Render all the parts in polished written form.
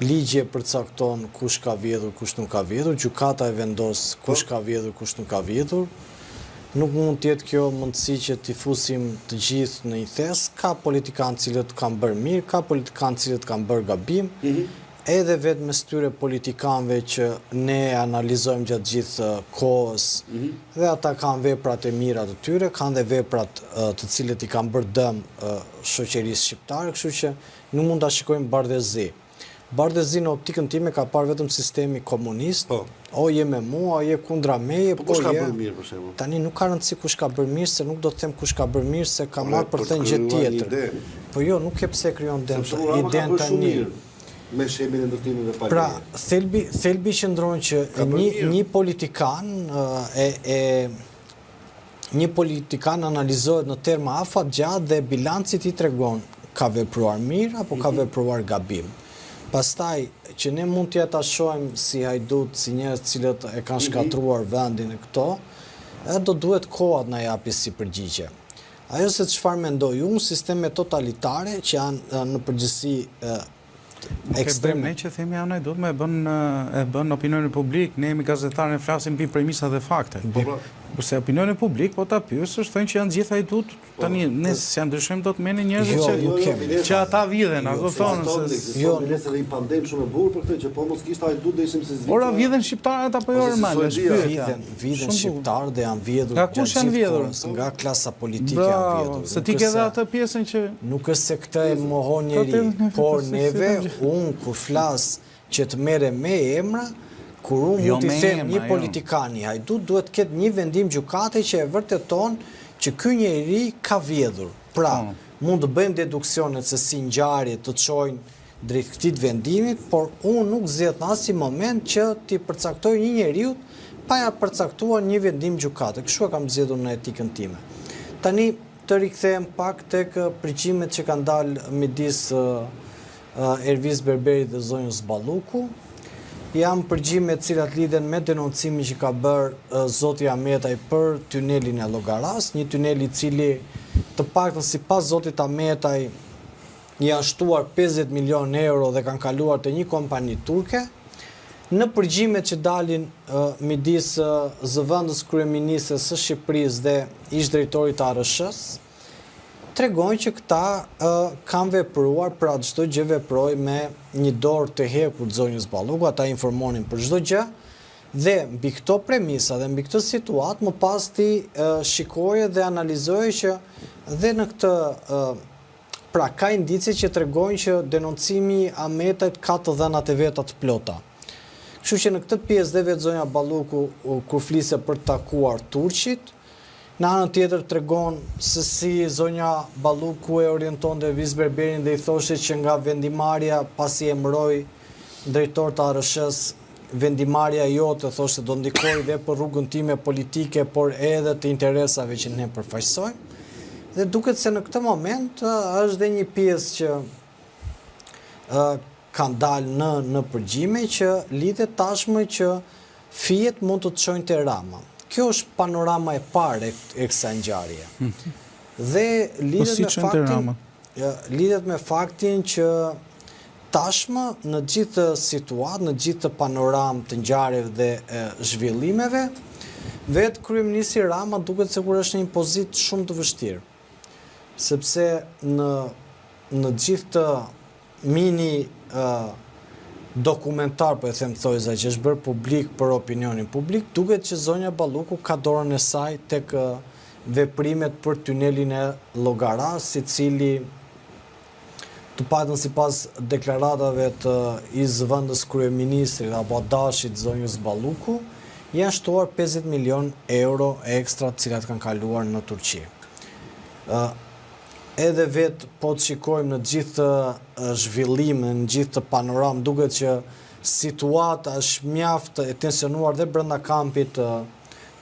ligji e përcakton kush ka vjedhur, kush nuk ka vjedhur, gjykata e vendos kush ka vjedhur, kush nuk ka vjedhur. Nuk mund të jetë kjo mundësi që t'i fusim të gjithë në një thes, ka politikanë cilët kanë bërë mirë, ka politikanë cilët kanë bërë gabim, edhe vetë mes tyre politikanëve që ne analizojmë gjatë gjithë kohës, dhe ata kanë veprat e mira të tyre, kanë dhe veprat të cilët i kanë bërë dëm shoqërisë shqiptare, kështu që nuk mund ta shikojmë bardhëzi. Bardhëzi në optikën time ka parë vetëm sistemi komunist, o je me mua, o je kundra meje, po kush ka bërë mirë për shembull? Tani nuk ka rëndësi kush ka bërë mirë, se nuk do të them kush ka bërë mirë, se ka marrë për thënë gjë tjetër. Po jo, nuk e pse krijon iden tani. Me shemin e ndërtimeve pa pra, thelbi qëndron që një politikan analizohet në terma afat gjatë dhe bilancit i tregon ka vepruar mirë apo ka vepruar gabim. Pastaj, që ne mund t'ja ta shohim si hajdut, si njerëz cilët e kanë shkatruar vendin e këto, do duhet koha na japi si përgjigje. Ajo se çfarë mendoj unë, sisteme totalitare që janë në përgjithësi ekstreme. Ne që themi janë hajdut, e bën opinionin publik, ne jemi gazetarë, ne flasim mbi premisa dhe fakte. Përse opinionin publik, po ta pyesësh, thonë që janë gjithë hajdut, tani ne s'ja ndryshojmë dot me njerëzit që ata vidhen, ato thonë se jo, nëse dhe i pandem shumë e bukur për këtë që po mos kishte hajdut dhe ishim se zgjidhje. Ora vidhen shqiptarët apo jo normale? Vidhen shqiptarë dhe janë vjedhur gjatë kohës, nga klasa politike janë vjedhur. Se ti ke dhe atë pjesën që nuk është se këtë e mohon njeri, por neve, unë kur flas që të merre me emra, kur unë mund t'i them një politikani hajdut, duhet të ketë një vendim gjykate që e vërteton që ky njeri ka vjedhur. Pra, mund të bëjmë deduksionet se si ngjarje të çojnë drejt këtij vendimit, por unë nuk zgjedh në asnjë moment që t'i përcaktoj një njeriu pa ja përcaktuar një vendim gjykate. Kështu e kam zgjedhur në etikën time. Tani të rikthehem pak tek përgjimet që kanë dalë midis Ervis Berberit dhe zonjës Balluku. Janë përgjime të cilat lidhen me denoncimin që ka bërë zoti Ahmetaj për tunelin e Llogaras, një tunel i cili të paktën sipas zotit Ahmetaj janë shtuar 50 milion euro dhe kanë kaluar te një kompani turke. Në përgjimet që dalin midis zëvendës kryeministres së Shqipërisë dhe ish-drejtorit të ARSH-s, tregojnë që këta kanë vepruar, pra çdo gjë veproi me një dorë të hekur të zonjës Balluku, ata informonin për çdo gjë, dhe mbi këto premisa dhe mbi këtë situatë më pas ti shikoje dhe analizoje që dhe në këtë pra ka indicie që tregojnë që denoncimi i Ahmetajt ka të dhënat e veta të plota. Kështu që në këtë pjesë dhe vetë zonja Balluku kur fliste për të takuar turqit, në anën tjetër tregon se si zonja Balluku e orienton dhe Ervis Berberin dhe i thoshte që nga vendimarrja pasi emëroi drejtor të ARSH-s, vendimarrja jote thoshte do ndikoj dhe për rrugën time politike, por edhe të interesave që ne përfaqësojmë. Dhe duket se në këtë moment është dhe një pjesë që kanë dalë në përgjime që lidhet tashmë që fijet mund të çojnë te Rama. Kjo është panorama e parë e kësaj ngjarje. Dhe lidhet me faktin që tashmë në gjithë situatë, në gjithë panoramë të ngjarjeve dhe zhvillimeve, vetë kryeministri Rama duket sikur është në një pozitë shumë të vështirë. Sepse në gjithë të mini dokumentar, po e them thojza, që është bërë publik për opinionin publik, duket që zonja Balluku ka dorën e saj tek veprimet për tunelin e Llogaras, i cili të paktën sipas deklaratave të ish-zëvendës kryeministrit apo dashit zonjës Balluku, janë shtuar 50 milion euro ekstra të cilat kanë kaluar në Turqi. Edhe vetë po të shikojmë në gjithë zhvillime, në gjithë panoramë, duket që situata është mjaft e tensionuar dhe brenda kampit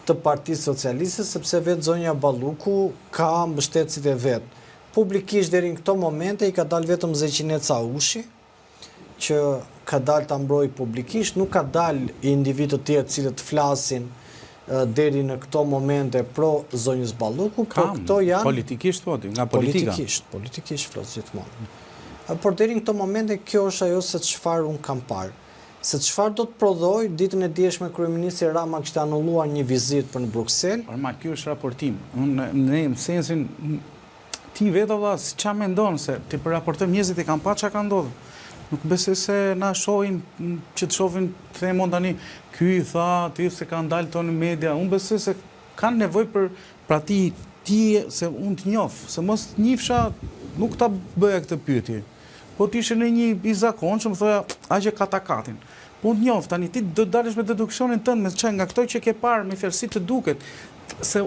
të Partisë Socialiste, sepse vetë zonja Balluku ka mbështetësit e vetë. Publikisht deri në këto momente i ka dalë vetëm Zeqinet Saushi, që ka dalë ta mbrojë publikisht, nuk ka dalë individ të tjerë cilët flasin deri në këto momente pro zonjës Balluku, por këto janë politikisht, nga politika. Politikisht flas gjithmonë. Por deri në këto momente kjo është ajo se çfarë un kam parë. Se çfarë do të prodhoj, ditën e dieshme kryeministri Rama kishte anulluar një vizitë për në Bruksel. Por kjo është raportim. Unë në sensin ti vetë valla si ç'a mendon se ti për raportojmë njerëzit e kanë pa ç'a ka ndodhur. Nuk besoj se na shohin që të shohin themon tani ky i tha ti se kanë dalë tonë në media. Unë besoj se kanë nevojë për ti se unë të njoh, se mos njifsha nuk ta bëja këtë pyetje. Po ti ishe në një i zakonshëm, thoya, aq e katakatin. Po unë të njoh tani ti do të dalësh me deduksionin tënd me çka nga këto që ke parë me fjalësi të duket se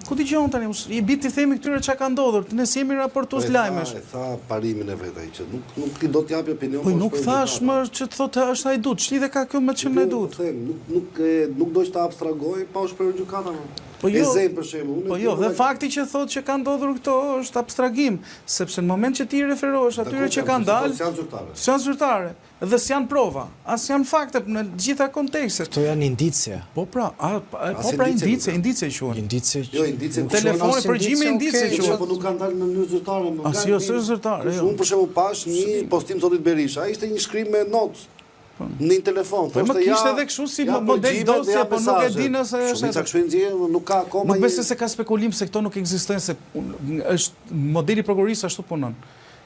ku dëgjon tani i biti themi këtyre çka ka ndodhur, ne si jemi raportues lajmesh. E tha parimin e vet ai që nuk i do të japë opinion. Po nuk thash më që të thotë është ai dut, ç'lidhe ka kjo me ç'më dut. Nuk do të abstragoj pa u shprehur gjykata. Po jo, për shembull, po jo, dhe fakti që thotë që ka ndodhur këto është abstragim, sepse në moment që ti referohesh atyre që kanë dalë, janë zyrtare, dhe s'janë prova, as janë fakte në gjitha kontekstet. Këto janë indicie. Po pra, indicie quhen. Indicie. Jo, indicie. Telefoni përgjimi indicie quhen. Po nuk kanë dalë në mënyrë zyrtare, As jo, s'është zyrtare. Unë për shembull pash një postim zotit Berisha, ai ishte një shkrim me notë. Në një telefon. Po më kishte edhe kështu si model dosje, po nuk e di nëse është. Shumica kështu e nxjerrin, nuk ka akoma. Nuk besoj se ka spekulim se këto nuk ekzistojnë, se është modeli prokurorisë ashtu punon.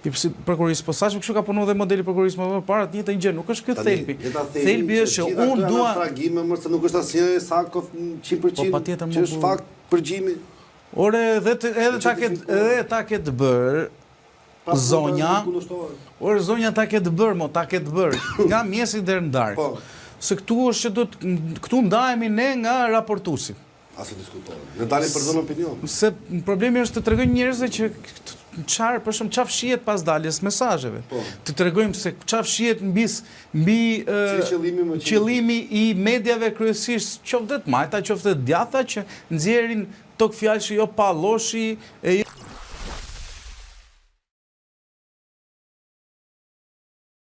I prokurorisë, po saqë kështu ka punuar dhe modeli prokurorisë më parë, të njëjtën gjë, nuk është ky thelbi. Thelbi është që unë dua fragime më se nuk është asnjë saktë 100%. Që është fakt përgjimi. Ore edhe ta ketë bërë zonja, orë zonja ta ketë bërë, nga mjesi deri në darkë. Se këtu është që këtu ndahemi ne nga raportuesi. Asë diskutojmë. Ne dalim për zonë opinion. Se problemi është të tregojmë njerëzve që çfarë shihet pas daljes mesazheve. Të tregojmë se çfarë shihet mbi qëllimi i mediave kryesisht, qoftë të majta, qoftë të djatha që nxjerrin tokë fjalë që jo palloshi